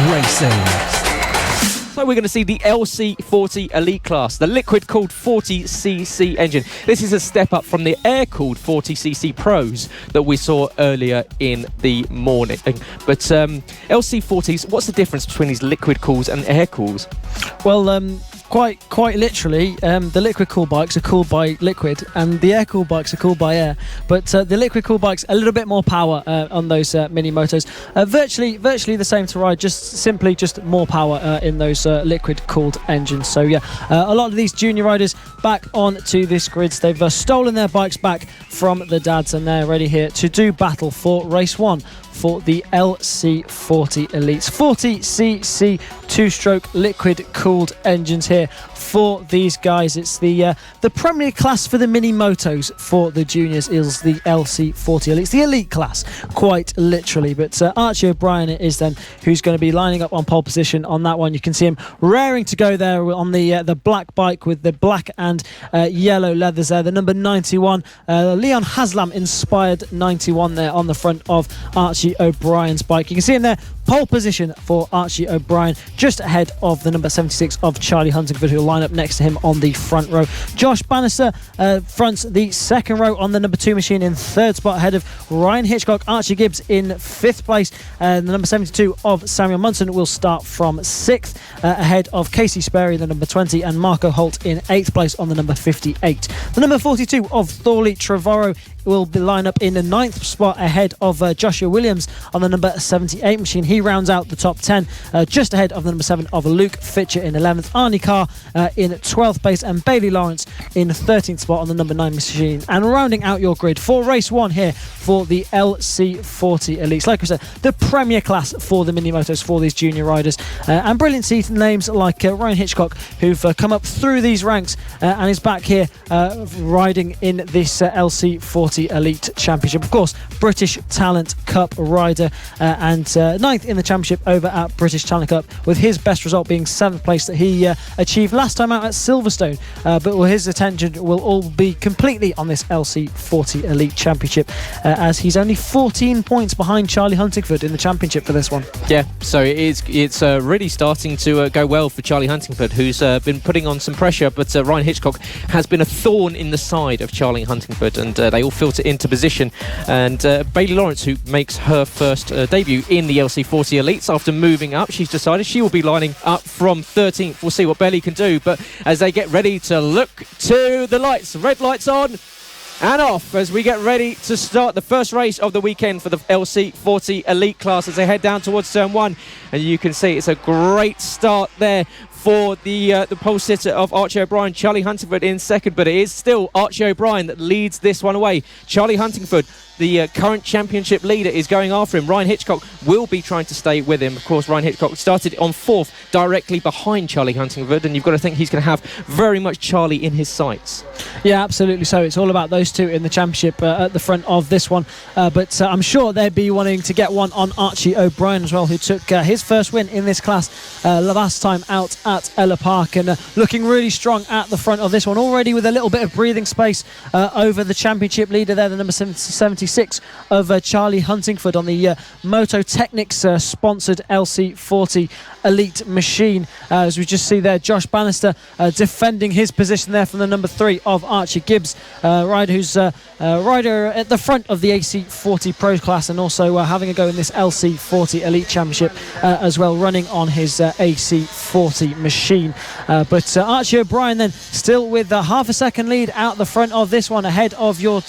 FAB-Racing. So we're going to see the LC40 Elite class, the liquid-cooled 40cc engine. This is a step up from the air-cooled 40cc Pros that we saw earlier in the morning. But LC40s, what's the difference between these liquid cools and air cools? Well, quite literally, the liquid cool bikes are cooled by liquid and the air cool bikes are cooled by air. But the liquid cool bikes, a little bit more power on those mini motos. Virtually the same to ride, just more power in those liquid cooled engines. So yeah, a lot of these junior riders back onto this grids. They've stolen their bikes back from the dads and they're ready here to do battle for race one for the LC40 Elites. 40cc two-stroke liquid-cooled engines here for these guys. It's the premier class for the mini motos for the juniors is the LC40 Elites, the elite class, quite literally. But Archie O'Brien is then who's going to be lining up on pole position on that one. You can see him raring to go there on the black bike with the black and yellow leathers there. The number 91, Leon Haslam inspired 91 there on the front of Archie O'Brien's bike. You can see him there, pole position for Archie O'Brien, just ahead of the number 76 of Charlie Huntingford, who will line up next to him on the front row. Josh Bannister fronts the second row on the number 2 machine in third spot, ahead of Ryan Hitchcock. Archie Gibbs in fifth place. The number 72 of Samuel Munson will start from sixth, ahead of Casey Sperry, the number 20, and Marco Holt in eighth place on the number 58. The number 42 of Thorley Trevorrow will be line up in the ninth spot, ahead of Joshua Williams on the number 78 machine. He rounds out the top 10, just ahead of the number 7 of Luke Fitcher in 11th, Arnie Carr in 12th place, and Bailey Lawrence in 13th spot on the number 9 machine. And rounding out your grid for race one here for the LC40 Elites, like I said, the premier class for the mini motos for these junior riders, and brilliant season names like Ryan Hitchcock, who've come up through these ranks and is back here riding in this LC40 Elite Championship. Of course, British Talent Cup rider and ninth in the championship over at British Talent Cup, with his best result being 7th place that he achieved last time out at Silverstone. But his attention will all be completely on this LC40 Elite Championship, as he's only 14 points behind Charlie Huntingford in the championship for this one. Yeah, so it's really starting to go well for Charlie Huntingford, who's been putting on some pressure, but Ryan Hitchcock has been a thorn in the side of Charlie Huntingford, and they all filter into position. And Bailey Lawrence, who makes her first debut in the LC40 Elites after moving up, she's decided she will be lining up from 13th. We'll see what Bailey can do, but as they get ready to look to the lights, red lights on and off, as we get ready to start the first race of the weekend for the LC40 Elite class, as they head down towards turn 1. And you can see it's a great start there for the pole sitter of Archie O'Brien, Charlie Huntingford in second, but it is still Archie O'Brien that leads this one away. Charlie Huntingford, the current championship leader, is going after him. Ryan Hitchcock will be trying to stay with him. Of course, Ryan Hitchcock started on 4th, directly behind Charlie Huntingford, and you've got to think he's going to have very much Charlie in his sights. Yeah, absolutely. So it's all about those two in the championship at the front of this one. But I'm sure they'd be wanting to get one on Archie O'Brien as well, who took his first win in this class last time out at Ella Park, and looking really strong at the front of this one, already with a little bit of breathing space over the championship leader there, the number 76 of Charlie Huntingford on the Moto Technics sponsored LC40 Elite machine. As we just see there, Josh Bannister defending his position there from the number 3 of Archie Gibbs, rider who's rider at the front of the AC40 Pro class, and also having a go in this LC40 Elite Championship as well, running on his AC40 machine. But Archie O'Brien then still with half a second lead out the front of this one, ahead of your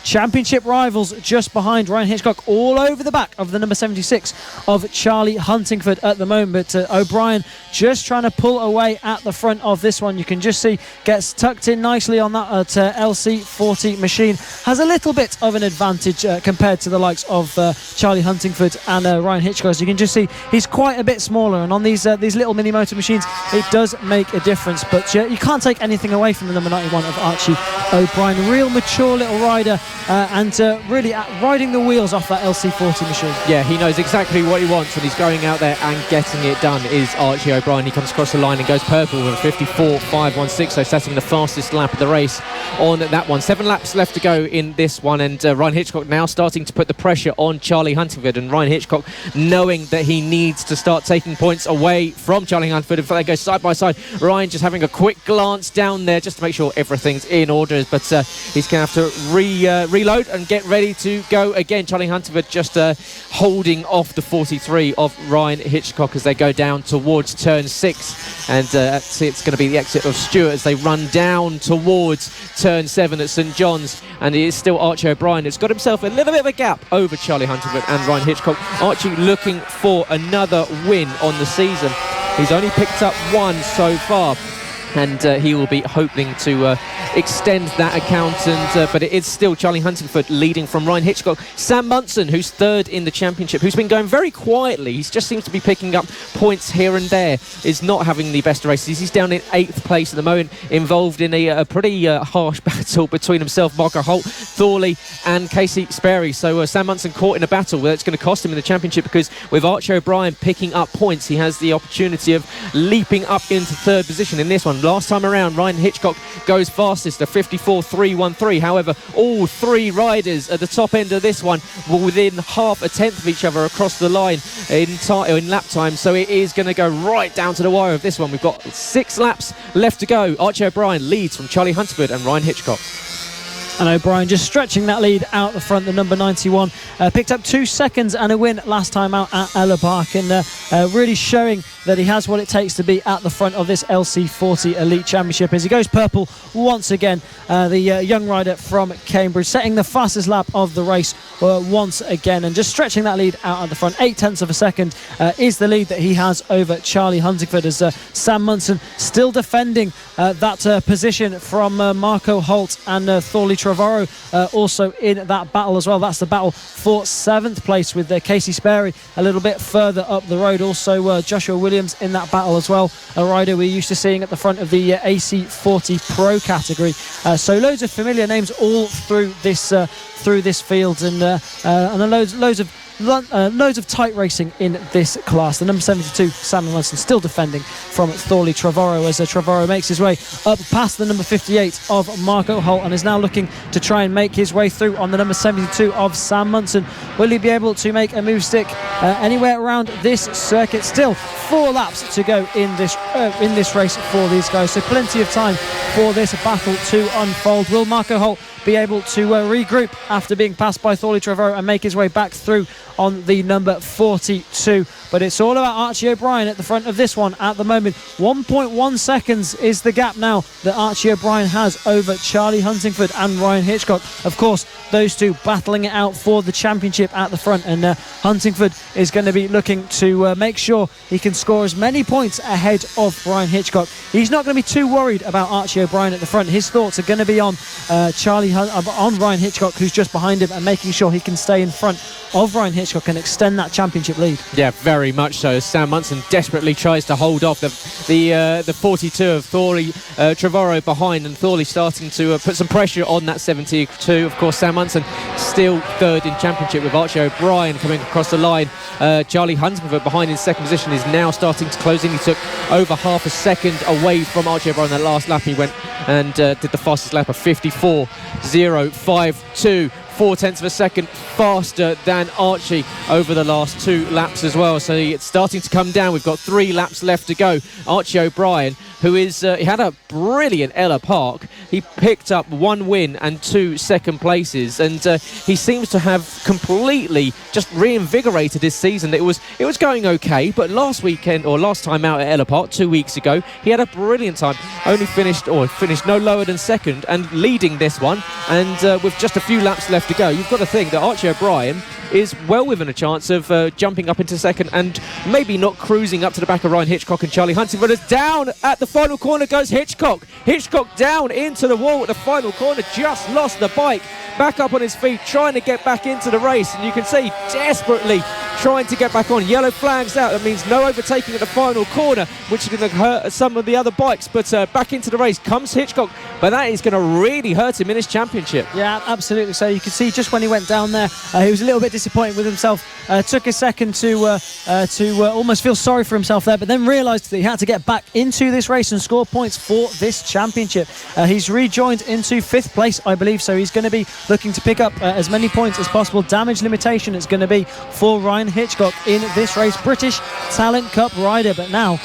championship rivals, just behind Ryan Hitchcock, all over the back of the number 76 of Charlie Huntingford at the moment. But O'Brien just trying to pull away at the front of this one. You can just see gets tucked in nicely on that LC40 machine. Has a little bit of an advantage compared to the likes of Charlie Huntingford and Ryan Hitchcock. As you can just see, he's quite a bit smaller, and on these little mini motor machines, it does make a difference. But you can't take anything away from the number 91 of Archie O'Brien. Real mature little rider, and really riding the wheels off that LC40 machine. Yeah, he knows exactly what he wants, and he's going out there and getting it done. Is Archie O'Brien. He comes across the line and goes purple with a 54.516, so setting the fastest lap of the race on that one. 7 laps left to go in this one, and Ryan Hitchcock now starting to put the pressure on Charlie Huntingford, and Ryan Hitchcock knowing that he needs to start taking points away from Charlie Huntingford. In fact, they go side by side. Ryan just having a quick glance down there just to make sure everything's in order, but he's going to have to reload and get ready to go again. Charlie Huntingford just holding off the 43 of Ryan Hitchcock as they go down towards turn 6, and it's going to be the exit of Stewart as they run down towards turn 7 at St John's, and it is still Archie O'Brien. It's got himself a little bit of a gap over Charlie Huntingford and Ryan Hitchcock. Archie looking for another win on the season. He's only picked up 1 so far, and he will be hoping to extend that account, and but it is still Charlie Huntingford leading from Ryan Hitchcock. Sam Munson, who's 3rd in the championship, who's been going very quietly, he just seems to be picking up points here and there, is not having the best races. He's down in 8th place at the moment, involved in a pretty harsh battle between himself, Marco Holt, Thorley and Casey Sperry. So Sam Munson caught in a battle that's going to cost him in the championship, because with Archie O'Brien picking up points, he has the opportunity of leaping up into 3rd position in this one. Last time around, Ryan Hitchcock goes fastest, a 54.313. However, all 3 riders at the top end of this one were within half a tenth of each other across the line in lap time, so it is going to go right down to the wire of this one. We've got 6 laps left to go. Archie O'Brien leads from Charlie Huntingford and Ryan Hitchcock. And O'Brien just stretching that lead out the front. The number 91 picked up 2 seconds and a win last time out at Ella Park, and really showing that he has what it takes to be at the front of this LC40 Elite Championship as he goes purple once again. The young rider from Cambridge setting the fastest lap of the race once again, and just stretching that lead out at the front. 0.8 of a second is the lead that he has over Charlie Huntingford, as Sam Munson still defending that position from Marco Holt and Thorley Trevorrow also in that battle as well. That's the battle for 7th place, with Casey Sperry a little bit further up the road. Also Joshua Williams in that battle as well, a rider we're used to seeing at the front of the AC40 Pro category. So loads of familiar names all through this field, and loads of tight racing in this class. The number 72, Samuel Munson, still defending from Thorley Trevorrow, as Trevorrow makes his way up past the number 58 of Marco Holt, and is now looking to try and make his way through on the number 72 of Sam Munson. Will he be able to make a move stick anywhere around this circuit? Still 4 laps to go in this race for these guys, so plenty of time for this battle to unfold. Will Marco Holt be able to regroup after being passed by Thorley Trevorrow and make his way back through on the number 42? But it's all about Archie O'Brien at the front of this one at the moment. 1.1 seconds is the gap now that Archie O'Brien has over Charlie Huntingford and Ryan Hitchcock. Of course, those two battling it out for the championship at the front, and Huntingford is going to be looking to make sure he can score as many points ahead of Ryan Hitchcock. He's not going to be too worried about Archie O'Brien at the front. His thoughts are going to be on Ryan Hitchcock, who's just behind him, and making sure he can stay in front of Ryan Hitchcock and extend that championship lead. Yeah, very much so. Sam Munson desperately tries to hold off the 42 of Thorley Trevorrow behind, and Thorley starting to put some pressure on that 72. Of course, Sam Munson still 3rd in championship, with Archie O'Brien coming across the line. Charlie Huntingford behind in 2nd position is now starting to close in. He took over half a second away from Archie O'Brien. That last lap he went and did the fastest lap of 54.052. 0.4 of a second faster than Archie over the last 2 laps as well. So it's starting to come down. We've got 3 laps left to go. Archie O'Brien, who is he had a brilliant Ella Park. He picked up 1 win and 2 second places, and he seems to have completely just reinvigorated his season. It was going okay, but last time out at Ella Park 2 weeks ago, he had a brilliant time. Only finished no lower than 2nd and leading this one, and with just a few laps left to go, you've got to think that Archie O'Brien is well within a chance of jumping up into 2nd and maybe not cruising up to the back of Ryan Hitchcock and Charlie Huntingford. As down at the final corner goes Hitchcock. Hitchcock down into the wall at the final corner, just lost the bike. Back up on his feet, trying to get back into the race, and you can see desperately trying to get back on. Yellow flags out. That means no overtaking at the final corner, which is going to hurt some of the other bikes. But back into the race comes Hitchcock, but that is going to really hurt him in his championship. Yeah, absolutely. So you can see just when he went down there, he was a little bit disappointed with himself. Took a second to almost feel sorry for himself there, but then realised that he had to get back into this race and score points for this championship. He's rejoined into 5th place, I believe, so he's going to be looking to pick up as many points as possible. Damage limitation is going to be for Ryan Hitchcock in this race. British Talent Cup rider, but now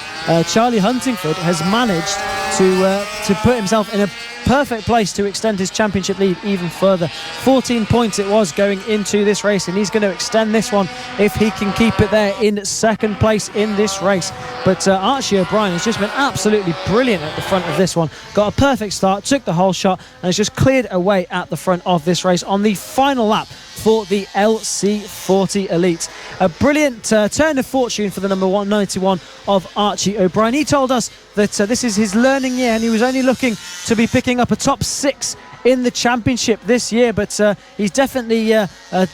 Charlie Huntingford has managed to put himself in a perfect place to extend his championship lead even further. 14 points it was going into this race, and he's going to extend this one if he can keep it there in 2nd place in this race. But Archie O'Brien has just been absolutely brilliant at the front of this one. Got a perfect start, took the whole shot, and has just cleared away at the front of this race on the final lap for the LC40 Elite. A brilliant turn of fortune for the number 191 of Archie O'Brien. He told us that this is his learning year, and he was only looking to be picking up a top 6 in the championship this year, but he's definitely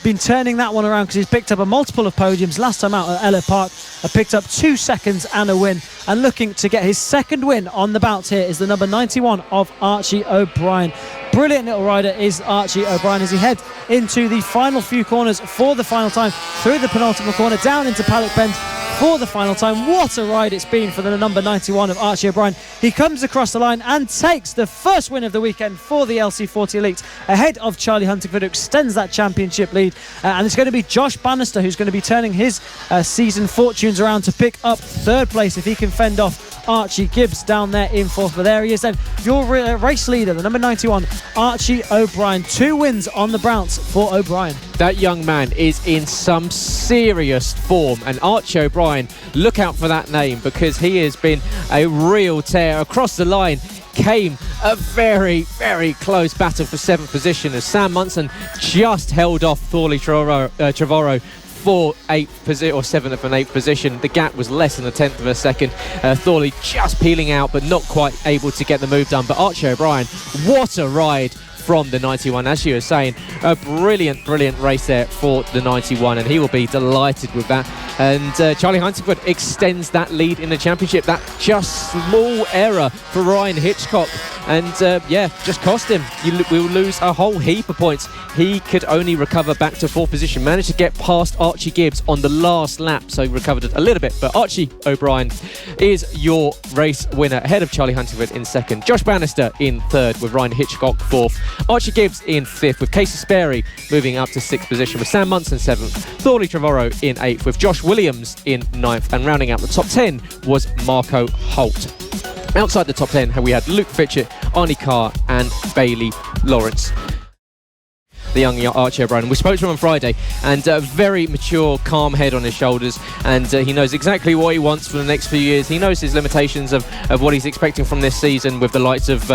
been turning that one around, because he's picked up a multiple of podiums. Last time out at Ella Park, picked up 2 seconds and a win, and looking to get his 2nd win on the bout here is the number 91 of Archie O'Brien. Brilliant little rider is Archie O'Brien as he heads into the final few corners for the final time, through the penultimate corner, down into Paddock Bend for the final time. What a ride it's been for the number 91 of Archie O'Brien. He comes across the line and takes the first win of the weekend for the LC40 Elite, ahead of Charlie Huntingford, who extends that championship lead. And it's going to be Josh Bannister who's going to be turning his season fortunes around to pick up 3rd place if he can fend off Archie Gibbs down there in 4th. But there he is then, your race leader, the number 91, Archie O'Brien. 2 wins on the bounce for O'Brien. That young man is in some serious form, and Archie O'Brien, look out for that name, because he has been a real tear across the line. Came a very, very close battle for 7th position as Sam Munson just held off Thorley Trevorrow for 8th position, or 7th and 8th position. The gap was less than 1/10 of a second. Thorley just peeling out, but not quite able to get the move done. But Archie O'Brien, what a ride from the 91, as you were saying. A brilliant race there for the 91, and he will be delighted with that. And Charlie Huntingford extends that lead in the championship. That just small error for Ryan Hitchcock, and just cost him. We'll lose a whole heap of points. He could only recover back to 4th position, managed to get past Archie Gibbs on the last lap, so he recovered it a little bit. But Archie O'Brien is your race winner, ahead of Charlie Huntingford in 2nd, Josh Bannister in 3rd with Ryan Hitchcock 4th, Archie Gibbs in 5th with Casey Sperry moving up to 6th position, with Sam Munson 7th, Thorley Trevorrow in 8th with Josh Williams in 9th, and rounding out the top 10 was Marco Holt. Outside the top 10 we had Luke Fitchett, Arnie Carr and Bailey Lawrence. The young Archie O'Brien. We spoke to him on Friday, and a very mature, calm head on his shoulders, and he knows exactly what he wants for the next few years. He knows his limitations of what he's expecting from this season with the likes of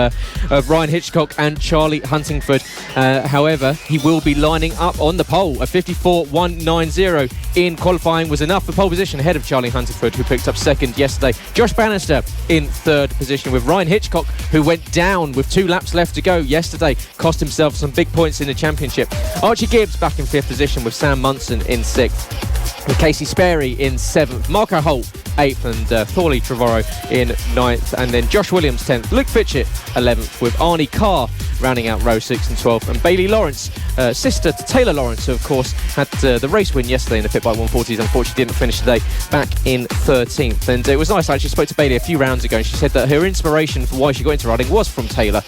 Ryan Hitchcock and Charlie Huntingford. However, he will be lining up on the pole. A 54.190 in qualifying was enough for pole position, ahead of Charlie Huntingford, who picked up 2nd yesterday. Josh Bannister in 3rd position with Ryan Hitchcock, who went down with 2 laps left to go yesterday, cost himself some big points in the championship. Archie Gibbs back in 5th position with Sam Munson in 6th, with Casey Sperry in 7th, Marco Holt 8th, and Thorley Trevorrow in 9th, and then Josh Williams 10th, Luke Fitchett 11th, with Arnie Carr rounding out row 6 and 12th, and Bailey Lawrence, sister to Taylor Lawrence, who of course had the race win yesterday in the Pit Bike 140s. Unfortunately didn't finish today, back in 13th. And it was nice, I actually spoke to Bailey a few rounds ago, and she said that her inspiration for why she got into riding was from Taylor.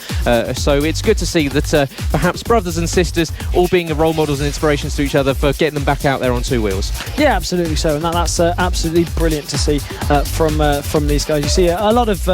So it's good to see that perhaps brothers and sisters all being role models and inspirations to each other for getting them back out there on 2 wheels. Yeah, absolutely so, and that's absolutely brilliant to see from these guys. You see a lot of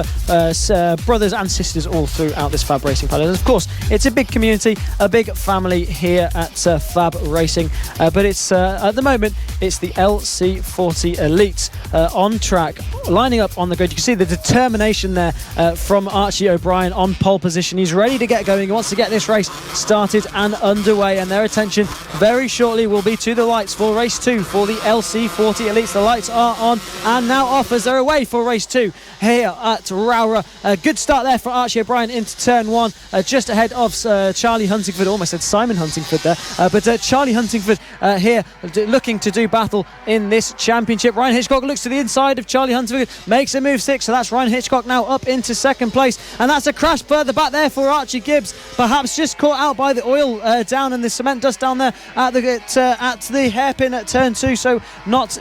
brothers and sisters all throughout this FAB-Racing paddock. And of course, it's a big community, a big family here at FAB-Racing, but it's at the moment it's the LC40 Elite on track, lining up on the grid. You can see the determination there from Archie O'Brien on pole position. He's ready to get going. He wants to get this race started and underway, and their attention very shortly will be to the lights for race 2 for the LC40 Elites. The lights are on and now off as they're away for race 2 here at Rowrah. A good start there for Archie O'Brien into turn 1, just ahead of Charlie Huntingford. Almost said Simon Huntingford there, but Charlie Huntingford here looking to do battle in this championship. Ryan Hitchcock looks to the inside of Charlie Huntingford, makes a move 6, so that's Ryan Hitchcock now up into second place, and that's a crash further back there for Archie Gibbs, perhaps just caught out by the oil down and the cement dust down there at the hairpin at turn 2, so not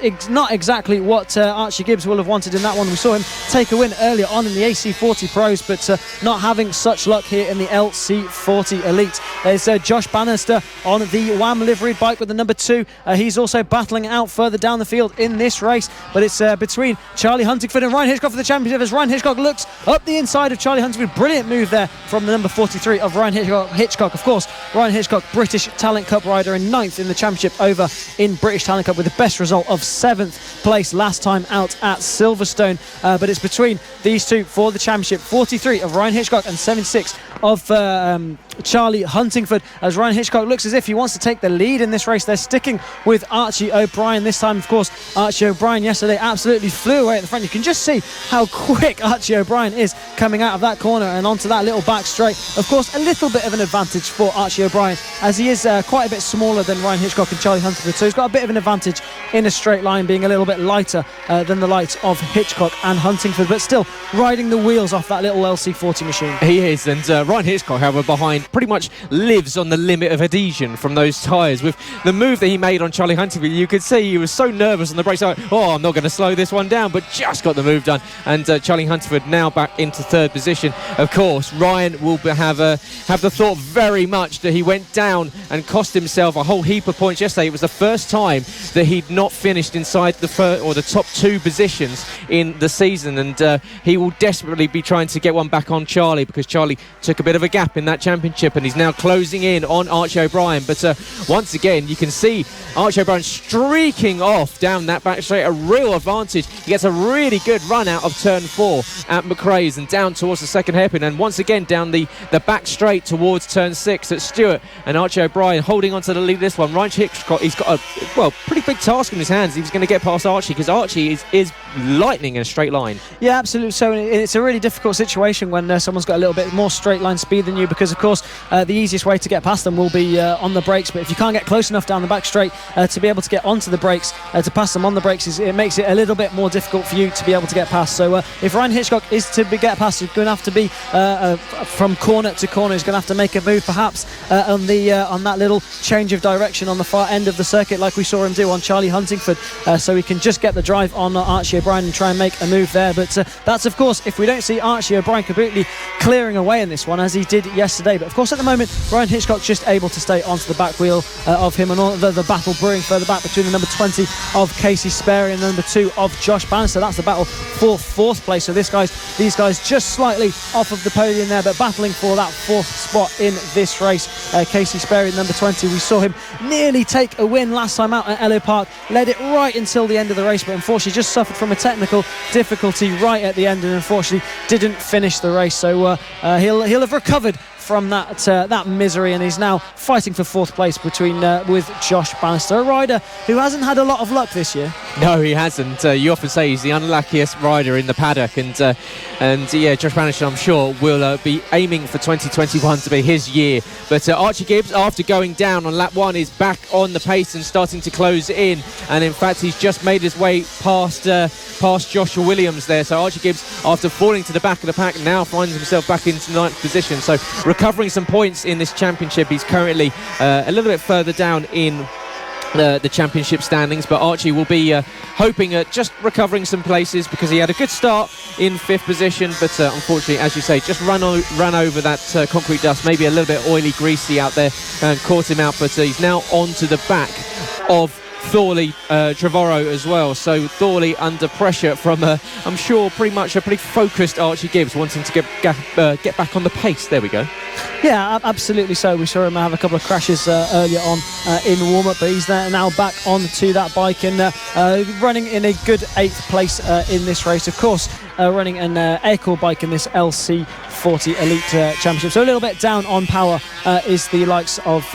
exactly what Archie Gibbs will have wanted in that one. We saw him take a win earlier on in the AC40 Pros, but not having such luck here in the LC40 Elite. There's Josh Bannister on the WAM liveried bike with the number 2. He's also battling out further down the field in this race, but it's between Charlie Huntingford and Ryan Hitchcock for the championship as Ryan Hitchcock looks up the inside of Charlie Huntingford. Brilliant move there from the number 43 of Ryan Hitchcock. Of course, Ryan Hitchcock, British Talent Cup rider, in 9th in the championship over in British Talent Cup with the best result of 7th place last time out at Silverstone. But it's between these two for the championship. 43 of Ryan Hitchcock and 76 of Charlie Huntingford, as Ryan Hitchcock looks as if he wants to take the lead in this race. They're sticking with Archie O'Brien this time. Of course, Archie O'Brien yesterday absolutely flew away at the front. You can just see how quick Archie O'Brien is coming out of that corner and onto that little back straight. Of course, a little bit of an advantage for Archie O'Brien, as he is quite a bit smaller than Ryan Hitchcock and Charlie Huntingford, so he's got a bit of an advantage in a straight line, being a little bit lighter than the likes of Hitchcock and Huntingford, but still riding the wheels off that little LC40 machine. He is, and Ryan Hitchcock, however, behind, pretty much lives on the limit of adhesion from those tyres. With the move that he made on Charlie Huntingford, you could see he was so nervous on the brakes, like, oh, I'm not going to slow this one down, but just got the move done. And Charlie Huntingford now back into 3rd position. Of course, Ryan will have the thought very much that he went down and cost himself a whole heap of points yesterday. It was the first time that he'd not finished inside the first or the top 2 positions in the season, and he will desperately be trying to get one back on Charlie, because Charlie took a bit of a gap in that championship and he's now closing in on Archie O'Brien. But once again, you can see Archie O'Brien streaking off down that back straight, a real advantage. He gets a really good run out of turn 4 at McRae's and down towards the second hairpin, and once again down the back straight towards turn 6 at Stewart, and Archie O'Brien holding on to the lead this one. Ryan Hitchcock, he's got a pretty big task in his hands. He's going to get past Archie, because Archie is lightning in a straight line. Yeah, absolutely. So it's a really difficult situation when someone's got a little bit more straight line speed than you, because of course the easiest way to get past them will be on the brakes, but if you can't get close enough down the back straight to be able to get onto the brakes, to pass them on the brakes, it makes it a little bit more difficult for you to be able to get past. So if Ryan Hitchcock is to get past, he's going to have to be from corner to corner. He's going to have to make a move perhaps on that little change of direction on the far end of the circuit, like we saw him do on Charlie Huntingford, so he can just get the drive on Archie O'Brien and try and make a move there. But that's of course if we don't see Archie O'Brien completely clearing away in this one as he did yesterday. But of course at the moment Ryan Hitchcock just able to stay onto the back wheel of him, and all the battle brewing further back between the number 20 of Casey Sperry and the number 2 of Josh Bannister. That's the battle for 4th place. So these guys just slightly off of the podium there, but battling for that 4th spot in this race. Casey Sperry, number 20, we saw him nearly take a win last time out at Ello Park, led it right until the end of the race, but unfortunately just suffered from a technical difficulty right at the end and unfortunately didn't finish the race. So he'll have recovered from that misery, and he's now fighting for 4th place with Josh Bannister, a rider who hasn't had a lot of luck this year. No, he hasn't. You often say he's the unluckiest rider in the paddock, and yeah, Josh Bannister, I'm sure, will be aiming for 2021 to be his year. But Archie Gibbs, after going down on lap 1, is back on the pace and starting to close in, and in fact he's just made his way past Joshua Williams there. So Archie Gibbs, after falling to the back of the pack, now finds himself back into 9th position, so recovering some points in this championship. He's currently a little bit further down in the championship standings, but Archie will be hoping at just recovering some places, because he had a good start in 5th position, but unfortunately, as you say, just ran over that concrete dust, maybe a little bit oily, greasy out there, and caught him out. But he's now onto the back of Thorley Trevorrow as well. So Thorley under pressure from I'm sure pretty much a pretty focused Archie Gibbs, wanting to get back on the pace. There we go. Yeah, absolutely. So we saw him have a couple of crashes earlier on in warm-up, but he's now back onto that bike and running in a good 8th place in this race. Of course, running an air-cooled bike in this LC40 Elite Championship. So a little bit down on power is the likes of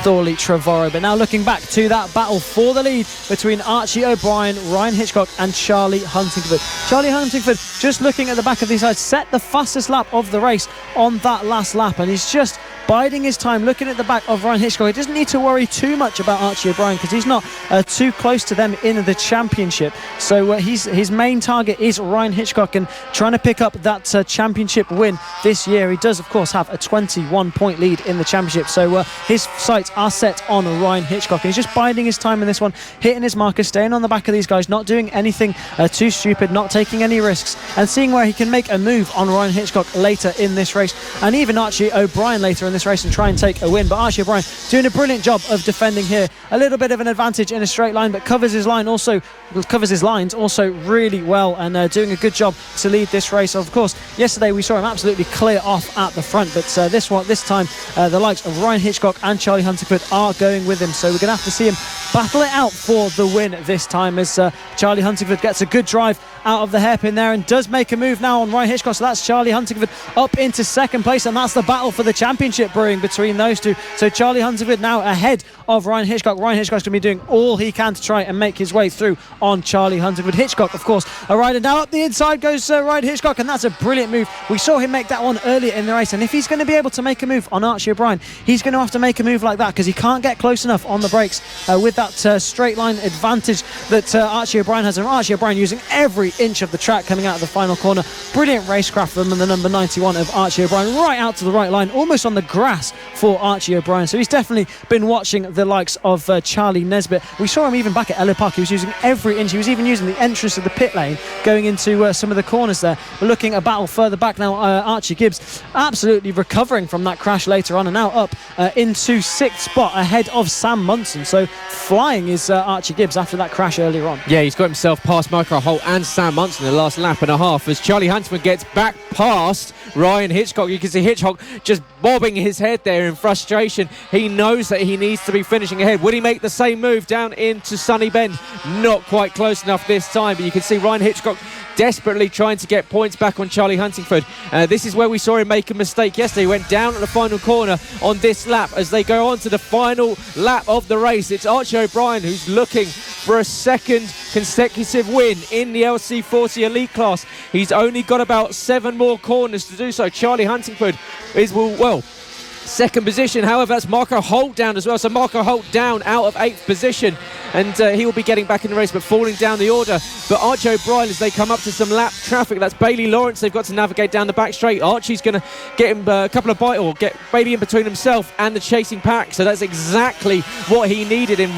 Thorley Trevorrow. But now looking back to that battle for the lead between Archie O'Brien, Ryan Hitchcock and Charlie Huntingford. Charlie Huntingford, just looking at the back of these guys, set the fastest lap of the race on that last lap, and he's just biding his time, looking at the back of Ryan Hitchcock. He doesn't need to worry too much about Archie O'Brien because he's not too close to them in the championship. So his main target is Ryan Hitchcock and trying to pick up that championship win this year. He does, of course, have a 21-point lead in the championship. So his sights are set on Ryan Hitchcock. And he's just biding his time in this one, hitting his marker, staying on the back of these guys, not doing anything too stupid, not taking any risks, and seeing where he can make a move on Ryan Hitchcock later in this race, and even Archie O'Brien later in this race, and try and take a win. But Archie O'Brien doing a brilliant job of defending here. A little bit of an advantage in a straight line, but covers his lines also really well, and doing a good job to lead this race. Of course, yesterday we saw him absolutely clear off at the front, but this time the likes of Ryan Hitchcock and Charlie Huntingford are going with him, so we're going to have to see him battle it out for the win this time, as Charlie Huntingford gets a good drive out of the hairpin there and does make a move now on Ryan Hitchcock. So that's Charlie Huntingford up into second place, and that's the battle for the championship brewing between those two. So Charlie Huntingford now ahead of Ryan Hitchcock. Ryan Hitchcock's going to be doing all he can to try and make his way through on Charlie Huntingford. Hitchcock, of course, a rider. Now up the inside goes Ryan Hitchcock, and that's a brilliant move. We saw him make that one earlier in the race, and if he's going to be able to make a move on Archie O'Brien, he's going to have to make a move like that, because he can't get close enough on the brakes with that straight line advantage that Archie O'Brien has. And Archie O'Brien using every inch of the track coming out of the final corner. Brilliant racecraft from the number 91 of Archie O'Brien, right out to the right line, almost on the grass for Archie O'Brien. So he's definitely been watching the likes of Charlie Nesbitt. We saw him even back at Ellis Park. He was using every inch. He was even using the entrance of the pit lane going into some of the corners there. We're looking a battle further back now. Archie Gibbs absolutely recovering from that crash later on, and now up into 6th spot ahead of Sam Munson. So flying is Archie Gibbs after that crash earlier on. Yeah, he's got himself past Michael Holt and Sam Munson in the last lap and a half, as Charlie Huntsman gets back past Ryan Hitchcock. You can see Hitchcock just bobbing his head there in frustration. He knows that he needs to be finishing ahead. Would he make the same move down into Sunny Bend? Not quite close enough this time, but you can see Ryan Hitchcock desperately trying to get points back on Charlie Huntingford. This is where we saw him make a mistake yesterday. He went down at the final corner on this lap. As they go on to the final lap of the race, it's Archie O'Brien who's looking for a second consecutive win in the LC40 Elite class. He's only got about 7 more corners to do so. Charlie Huntingford is, well, second position. However, that's Marco Holt down as well. So Marco Holt down out of 8th position, and he will be getting back in the race, but falling down the order. But Archie O'Brien, as they come up to some lap traffic, that's Bailey Lawrence. They've got to navigate down the back straight. Archie's going to get him a couple of bites, or get Bailey in between himself and the chasing pack. So that's exactly what he needed in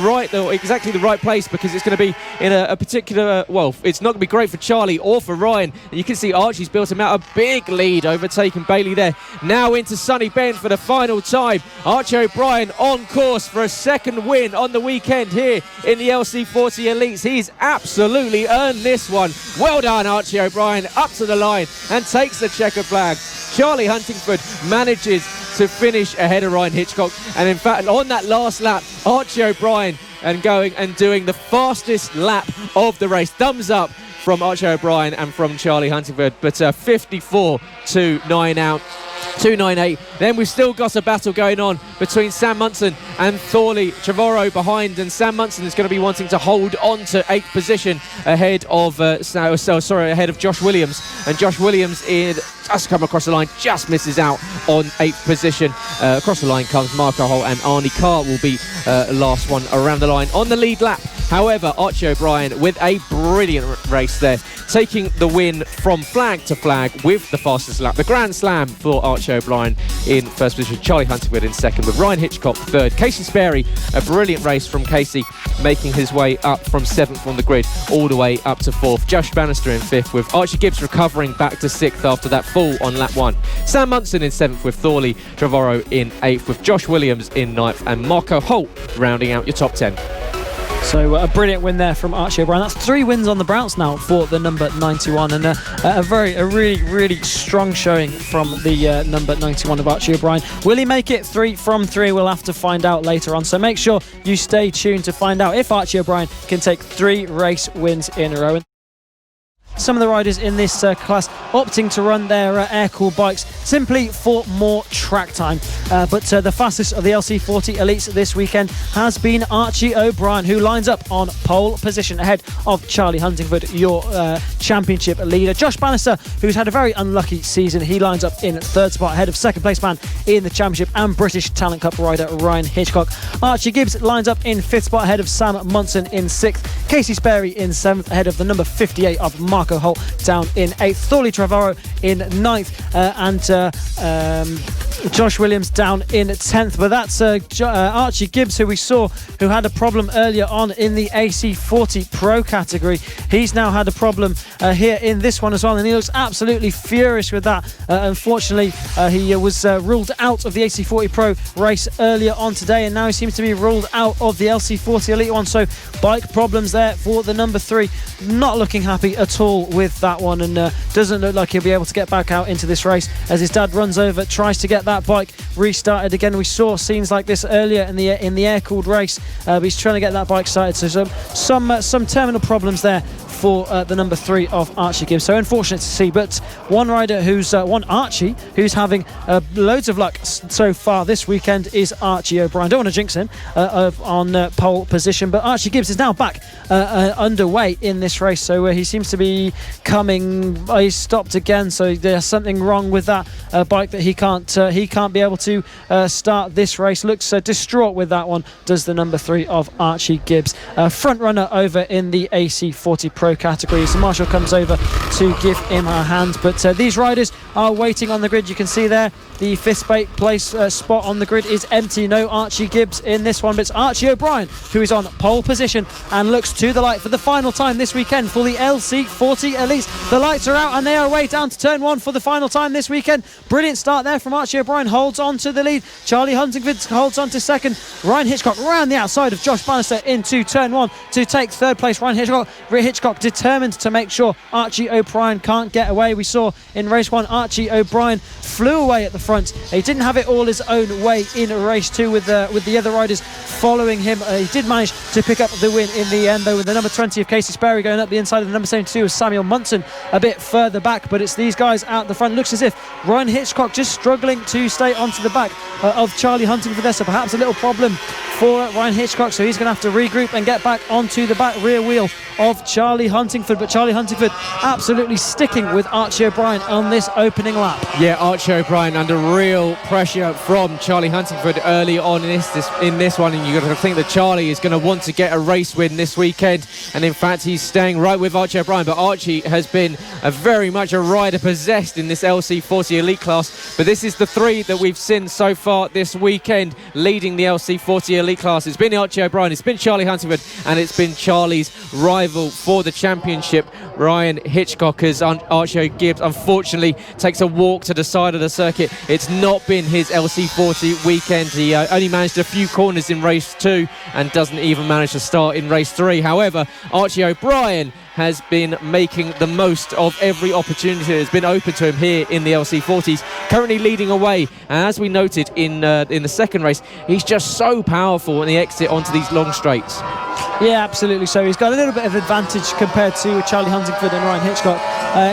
exactly the right place, because it's going to be in a particular, well, it's not going to be great for Charlie or for Ryan. And you can see Archie's built him out a big lead, overtaking Bailey there. Now into Sunny Bend for the final time. Archie O'Brien on course for a second win on the weekend here in the LC40 Elites. He's absolutely earned this one. Well done, Archie O'Brien, up to the line and takes the checkered flag. Charlie Huntingford manages to finish ahead of Ryan Hitchcock, and in fact on that last lap, Archie O'Brien going and doing the fastest lap of the race. Thumbs up from Archie O'Brien and from Charlie Huntingford, but 54 to 9 out. 298. Then we've still got a battle going on between Sam Munson and Thorley Trevorrow behind, and Sam Munson is going to be wanting to hold on to 8th position ahead of ahead of Josh Williams, and Josh Williams just come across the line, just misses out on 8th position. Across the line comes Marco Holt, and Arnie Carr will be last one around the line on the lead lap. However, Archie O'Brien with a brilliant race there, taking the win from flag to flag with the fastest lap. The Grand Slam for Archie O'Brien in first position, Charlie Huntingford in second, with Ryan Hitchcock third. Casey Sperry, a brilliant race from Casey, making his way up from 7th on the grid all the way up to 4th. Josh Bannister in 5th, with Archie Gibbs recovering back to 6th after that fall on lap 1. Sam Munson in 7th, with Thorley Trevorrow in 8th, with Josh Williams in 9th, and Marco Holt rounding out your top 10. So a brilliant win there from Archie O'Brien. That's 3 wins on the bounce now for the number 91, and a really strong showing from the number 91 of Archie O'Brien. Will he make it 3 from 3? We'll have to find out later on, so make sure you stay tuned to find out if Archie O'Brien can take 3 race wins in a row. some of the riders in this class opting to run their air-cooled bikes simply for more track time. But the fastest of the LC40 Elites this weekend has been Archie O'Brien, who lines up on pole position ahead of Charlie Huntingford, your championship leader. Josh Bannister, who's had a very unlucky season, he lines up in third spot ahead of second place man in the championship and British Talent Cup rider Ryan Hitchcock. Archie Gibbs lines up in fifth spot ahead of Sam Munson in sixth. Casey Sperry in seventh ahead of the number 58 of Marco Holt down in eighth. Thorley Trevorrow in ninth and Josh Williams down in 10th. But that's Archie Gibbs, who we saw, who had a problem earlier on in the AC40 Pro category. He's now had a problem here in this one as well, and he looks absolutely furious with that. Unfortunately, he was ruled out of the AC40 Pro race earlier on today, and now he seems to be ruled out of the LC40 Elite one. So bike problems there for the number 3. Not looking happy at all with that one, and doesn't look like he'll be able to get back out into this race as his dad runs over, tries to get that bike restarted again. We saw scenes like this earlier in the air-cooled race, but he's trying to get that bike started. So some terminal problems there for the number 3 of Archie Gibbs. So unfortunate to see, but one rider who's Archie, who's having loads of luck so far this weekend is Archie O'Brien. Don't want to jinx him on pole position, but Archie Gibbs is now back underway in this race. So he seems to be coming. He's stopped again, so there's something wrong with that bike that he can't be able to start this race. Looks distraught with that one, does the number 3 of Archie Gibbs. Front runner over in the AC40 Pro category. So Marshall comes over to give him a hand, but these riders are waiting on the grid. You can see there the fifth place spot on the grid is empty. No Archie Gibbs in this one, but it's Archie O'Brien who is on pole position and looks to the light for the final time this weekend for the LC40 Elites. The lights are out and they are way down to turn 1 for the final time this weekend. Brilliant start there from Archie O'Brien, holds on to the lead. Charlie Huntingford holds on to second. Ryan Hitchcock round the outside of Josh Bannister into turn 1 to take third place. Ryan Hitchcock determined to make sure Archie O'Brien can't get away. We saw in race 1 Archie O'Brien flew away at the front. He didn't have it all his own way in race 2 with the other riders following him. He did manage to pick up the win in the end, though, with the number 20 of Casey Sperry going up the inside of the number 72 of Samuel Munson a bit further back. But it's these guys out the front. Looks as if Ryan Hitchcock just struggling to stay onto the back of Charlie Huntingford there, so perhaps a little problem for Ryan Hitchcock, so he's going to have to regroup and get back onto the back rear wheel of Charlie Huntingford. But Charlie Huntingford absolutely sticking with Archie O'Brien on this opening lap. Yeah, Archie O'Brien under real pressure from Charlie Huntingford early on in this one, and you've got to think that Charlie is going to want to get a race win this weekend, and in fact he's staying right with Archie O'Brien. But Archie has been very much a rider possessed in this LC40 Elite class, but this is the 3 that we've seen so far this weekend leading the LC40 Elite class. It's been Archie O'Brien, it's been Charlie Huntingford, and it's been Charlie's rival for the championship, Ryan Hitchcock, as Archie Gibbs unfortunately takes a walk to the side of the circuit. It's not been his LC40 weekend. He only managed a few corners in race 2 and doesn't even manage to start in race 3. However, Archie O'Brien has been making the most of every opportunity that has been open to him here in the LC40s, currently leading away. And as we noted in the second race, he's just so powerful when he exit onto these long straights. Yeah, absolutely. So he's got a little bit of advantage compared to Charlie Huntingford and Ryan Hitchcock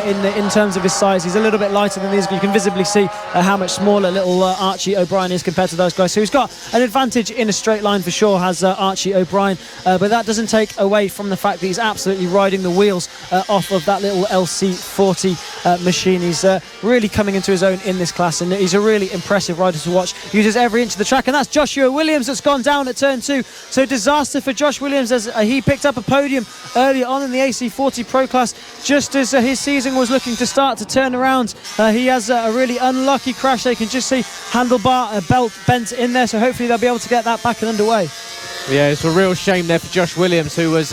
in terms of his size. He's a little bit lighter than these. You can visibly see how much smaller little Archie O'Brien is compared to those guys. So he's got an advantage in a straight line for sure, has Archie O'Brien. But that doesn't take away from the fact that he's absolutely riding the wheels off of that little LC40 machine. He's really coming into his own in this class, and he's a really impressive rider to watch. Uses every inch of the track, and that's Joshua Williams that's gone down at turn 2. So disaster for Josh Williams as he picked up a podium earlier on in the AC40 Pro class, just as his season was looking to start to turn around. He has a really unlucky crash. They can just see handlebar belt bent in there, so hopefully they'll be able to get that back and underway. Yeah, it's a real shame there for Josh Williams, who was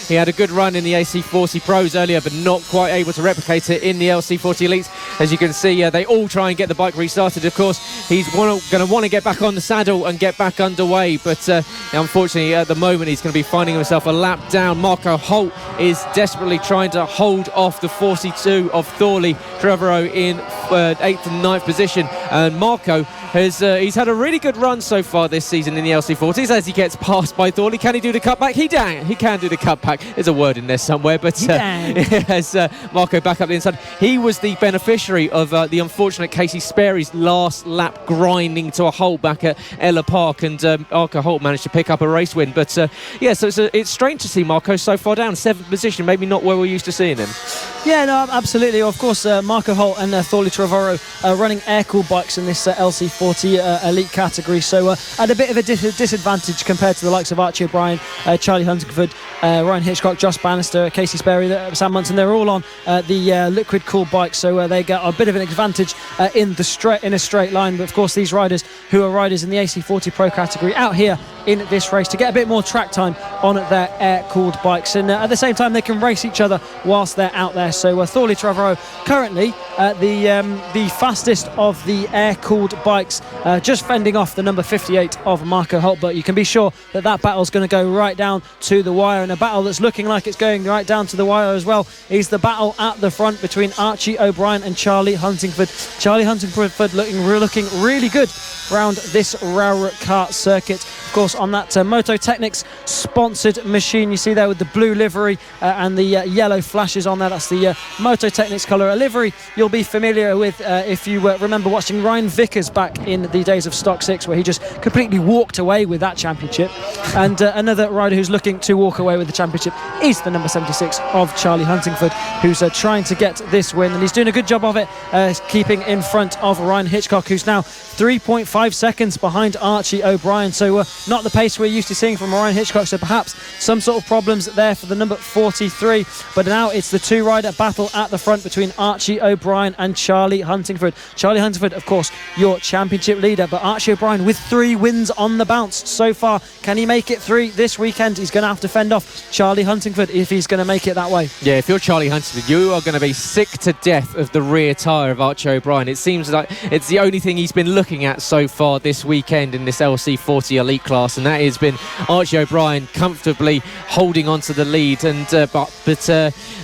he had a good run in the AC40 Pros earlier, but not quite able to replicate it in the LC40 Elites. As you can see, they all try and get the bike restarted. Of course, he's going to want to get back on the saddle and get back underway, but unfortunately at the moment he's going to be finding himself a lap down. Marco Holt is desperately trying to hold off the 42 of Thorley Trevorrow in 8th and 9th position, and Marco he's had a really good run so far this season in the LC40s as he gets passed by Thorley. Can he do the cutback? He can do the cutback. There's a word in there somewhere, but as Marco back up the inside, he was the beneficiary of the unfortunate Casey Sperry's last lap grinding to a halt back at Ella Park, and Arco Holt managed to pick up a race win. But so it's strange to see Marco so far down, 7th position, maybe not where we're used to seeing him. Yeah, no, absolutely. Of course, Marco Holt and Thorley Trevorrow running air-cooled bikes in this LC40 Elite category, so at a bit of a disadvantage compared to the likes of Archie O'Brien, Charlie Huntingford, Ryan Hitchcock, Josh Bannister, Casey Sperry, Sam Munson. They're all on the liquid cooled bikes, so they get a bit of an advantage in a straight line. But of course, these riders who are riders in the AC40 Pro category out here in this race to get a bit more track time on their air-cooled bikes, and at the same time they can race each other whilst they're out there. So Thorley Trevorrow currently the fastest of the air-cooled bikes, just fending off the number 58 of Marco Holt. But you can be sure that battle's going to go right down to the wire, and a battle that's looking like it's going right down to the wire as well is the battle at the front between Archie O'Brien and Charlie Huntingford. Charlie Huntingford looking really good around this Rowrah kart circuit. Of course, on that Moto Technics sponsored machine you see there with the blue livery and the yellow flashes on there, that's the Moto Technics colour, a livery you'll be familiar with if you remember watching Ryan Vickers back in the days of Stock 6, where he just completely walked away with that championship. And another rider who's looking to walk away with the championship is the number 76 of Charlie Huntingford, who's trying to get this win, and he's doing a good job of it, keeping in front of Ryan Hitchcock, who's now 3.5 seconds behind Archie O'Brien. So not the pace we're used to seeing from Ryan Hitchcock, so perhaps some sort of problems there for the number 43. But now it's the two-rider battle at the front between Archie O'Brien and Charlie Huntingford. Charlie Huntingford, of course, your championship leader, but Archie O'Brien with 3 wins on the bounce so far. Can he make it 3 this weekend? He's going to have to fend off Charlie Huntingford if he's going to make it that way. Yeah, if you're Charlie Huntingford, you are going to be sick to death of the rear tyre of Archie O'Brien. It seems like it's the only thing he's been looking at so far this weekend in this LC40 Elite class, and that has been Archie O'Brien comfortably holding on to the lead. And but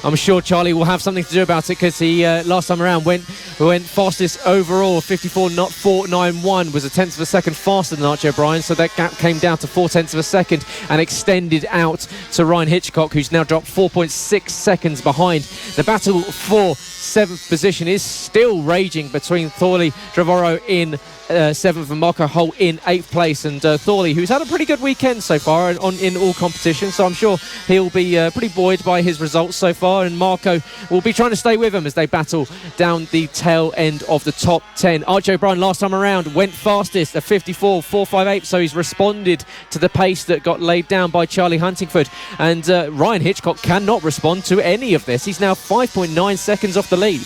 I'm sure Charlie will have something to do about it, because he last time around went fastest overall. 54.491 was a tenth of a second faster than Archie O'Brien, so that gap came down to 0.4 of a second and extended out to Ryan Hitchcock, who's now dropped 4.6 seconds behind. The battle for 7th position is still raging between Thorley Trevorrow in 7th and Marco Holt in 8th place, and Thorley, who's had a pretty good weekend so far in all competitions, so I'm sure he'll be pretty buoyed by his results so far, and Marco will be trying to stay with him as they battle down the tail end of the top 10. Archie O'Brien last time around went fastest at 54.458, so he's responded to the pace that got laid down by Charlie Huntingford, and Ryan Hitchcock cannot respond to any of this. He's now 5.9 seconds off the lead.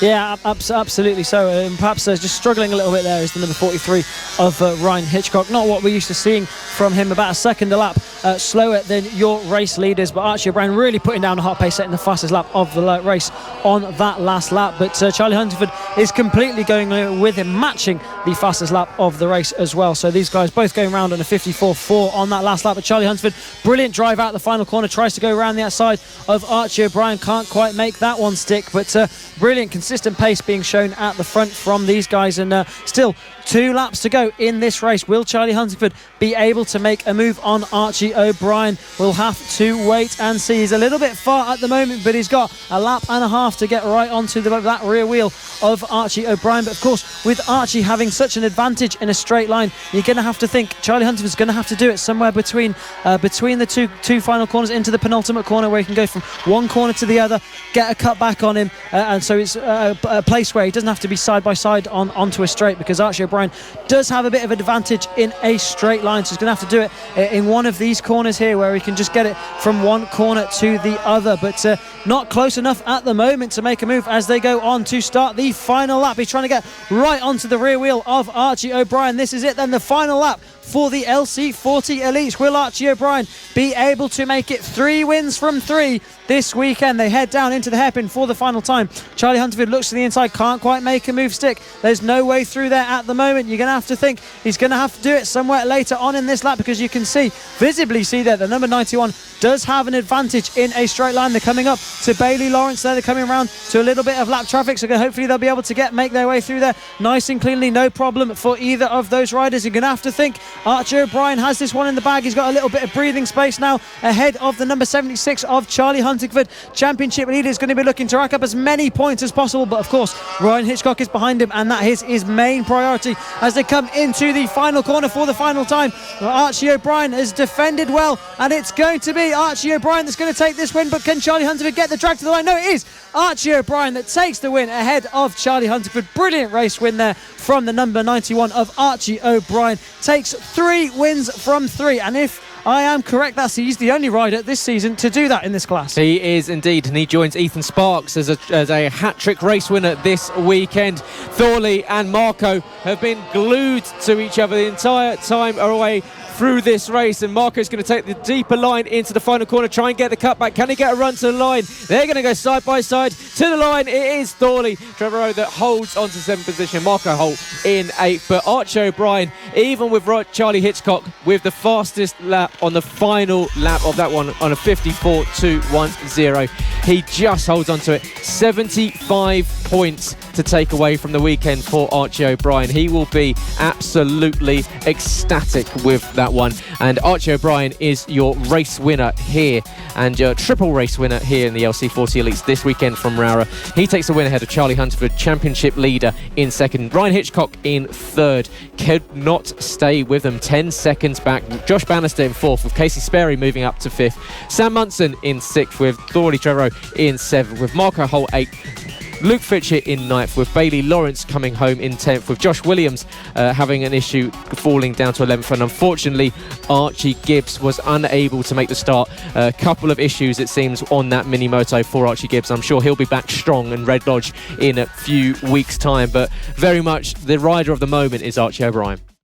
Yeah, absolutely so. Perhaps just struggling a little bit there is the number 43 of Ryan Hitchcock. Not what we're used to seeing from him, about a second a lap slower than your race leaders. But Archie O'Brien really putting down a hot pace, setting the fastest lap of the race on that last lap. But Charlie Huntingford is completely going with him, matching the fastest lap of the race as well. So these guys both going round on a 54.4 on that last lap. But Charlie Huntingford, brilliant drive out the final corner, tries to go around the outside of Archie O'Brien, can't quite make that one stick. But brilliant, consistent pace being shown at the front from these guys, and still 2 laps to go in this race. Will Charlie Huntingford be able to make a move on Archie O'Brien? We'll have to wait and see. He's a little bit far at the moment, but he's got a lap and a half to get right onto that rear wheel of Archie O'Brien. But of course, with Archie having such an advantage in a straight line, you're going to have to think Charlie Huntingford's going to have to do it somewhere between the two final corners, into the penultimate corner, where he can go from one corner to the other, get a cut back on him, and so it's a place where he doesn't have to be side by side onto a straight, because Archie O'Brien does have a bit of an advantage in a straight line, so he's going to have to do it in one of these corners here, where he can just get it from one corner to the other. But not close enough at the moment to make a move as they go on to start the final lap. He's trying to get right onto the rear wheel of Archie O'Brien. This is it then, the final lap for the LC40 Elites. Will Archie O'Brien be able to make it 3 wins from 3 this weekend? They head down into the hairpin for the final time. Charlie Hunterford looks to the inside, can't quite make a move stick. There's no way through there at the moment. You're going to have to think he's going to have to do it somewhere later on in this lap, because you can visibly see that the number 91 does have an advantage in a straight line. They're coming up to Bailey Lawrence there. They're coming around to a little bit of lap traffic, so hopefully they'll be able to make their way through there nice and cleanly. No problem for either of those riders. You're going to have to think Archie O'Brien has this one in the bag. He's got a little bit of breathing space now ahead of the number 76 of Charlie Huntingford. Championship leader is going to be looking to rack up as many points as possible, but of course Ryan Hitchcock is behind him, and that is his main priority as they come into the final corner for the final time. Archie O'Brien has defended well, and it's going to be Archie O'Brien that's going to take this win. But can Charlie Huntingford get the drag to the line? No, it is Archie O'Brien that takes the win ahead of Charlie Huntingford. Brilliant race win there from the number 91 of Archie O'Brien. Takes 3 wins from 3, and if I am correct, he's the only rider this season to do that in this class. He is indeed, and he joins Ethan Sparks as a hat-trick race winner this weekend. Thorley and Marco have been glued to each other the entire time away through this race, and Marco's going to take the deeper line into the final corner, try and get the cutback. Can he get a run to the line? They're going to go side by side to the line. It is Thorley Trevor that holds on to 7th position, Marco Holt in 8th, but Archie O'Brien, even with Charlie Hitchcock, with the fastest lap on the final lap of that one on a 54.210, he just holds on to it. 75 points to take away from the weekend for Archie O'Brien. He will be absolutely ecstatic with that one, and Archie O'Brien is your race winner here, and your triple race winner here in the LC40 Elites this weekend from Rowrah. He takes the win ahead of Charlie Hunterford, championship leader, in 2nd. Ryan Hitchcock in 3rd. Could not stay with them, 10 seconds back. Josh Bannister in 4th, with Casey Sperry moving up to 5th. Sam Munson in 6th, with Thorley Trevor in 7th, with Marco Holt 8th. Luke Fitcher in 9th, with Bailey Lawrence coming home in 10th, with Josh Williams having an issue falling down to 11th, and unfortunately Archie Gibbs was unable to make the start. A couple of issues, it seems, on that mini moto for Archie Gibbs. I'm sure he'll be back strong in Red Lodge in a few weeks' time, but very much the rider of the moment is Archie O'Brien.